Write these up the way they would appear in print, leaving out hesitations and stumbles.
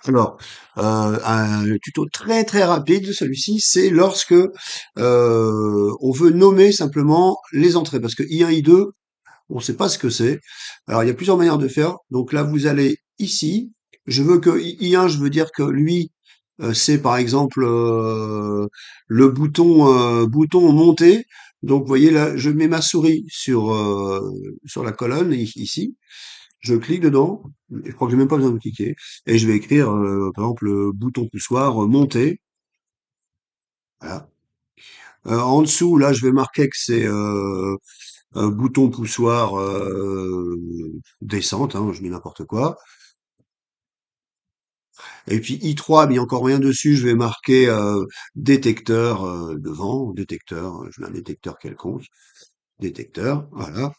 Alors, un tuto très très rapide, celui-ci, c'est lorsque on veut nommer simplement les entrées, parce que I1, I2, on ne sait pas ce que c'est. Alors, il y a plusieurs manières de faire. Donc là, vous allez ici. Je veux que I1, je veux dire que lui, c'est par exemple le bouton monter. Donc, vous voyez là, je mets ma souris sur la colonne ici. Je clique dedans, je crois que j'ai même pas besoin de cliquer, et je vais écrire, par exemple, le bouton poussoir monter, voilà. En dessous, là, je vais marquer que c'est un bouton poussoir descente, hein, je mets n'importe quoi. Et puis I3, mais il n'y a encore rien dessus, je vais marquer détecteur devant, détecteur, je mets un détecteur quelconque, détecteur, voilà.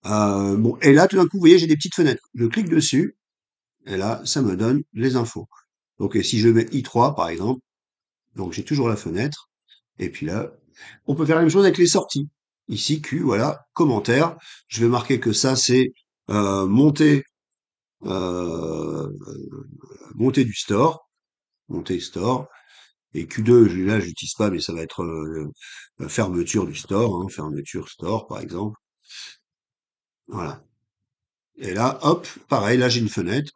Bon, et là, tout d'un coup, vous voyez, j'ai des petites fenêtres. Je clique dessus, et là, ça me donne les infos. Donc, et si je mets I3, par exemple, donc j'ai toujours la fenêtre. Et puis là, on peut faire la même chose avec les sorties. Ici, Q, voilà, commentaire. Je vais marquer que ça, c'est montée, euh, montée du store, montée store. Et Q2, là, j'utilise pas, mais ça va être fermeture du store, hein, fermeture store, par exemple. Voilà. Et là, hop, pareil, là, j'ai une fenêtre,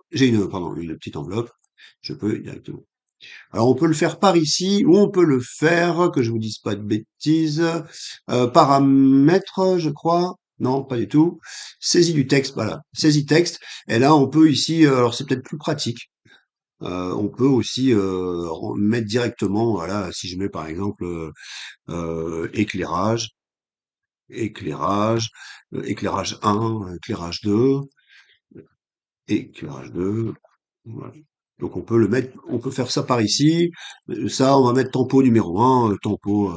pardon, une petite enveloppe. Je peux directement. Alors on peut le faire par ici, ou on peut le faire, que je vous dise pas de bêtises, paramètres, je crois. Non, pas du tout. Saisie du texte, voilà. Saisie texte. Et là, on peut ici, alors c'est peut-être plus pratique. On peut aussi mettre directement, voilà, si je mets par exemple éclairage, éclairage, éclairage 1, éclairage 2, éclairage 2. Voilà. Donc on peut le mettre, on peut faire ça par ici. Ça, on va mettre tempo numéro un, tempo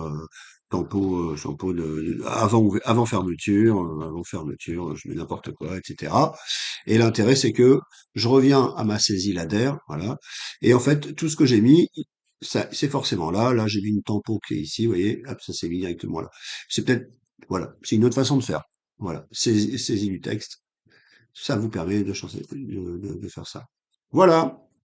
avant fermeture, avant fermeture, je mets n'importe quoi, etc. Et l'intérêt, c'est que je reviens à ma saisie ladder, voilà. Et en fait, tout ce que j'ai mis, ça, c'est forcément là. Là, j'ai mis une tempo qui est ici, vous voyez, hop, ça s'est mis directement là. C'est peut-être, voilà, c'est une autre façon de faire. Voilà, saisie du texte. Ça vous permet de changer, de faire ça. Voilà.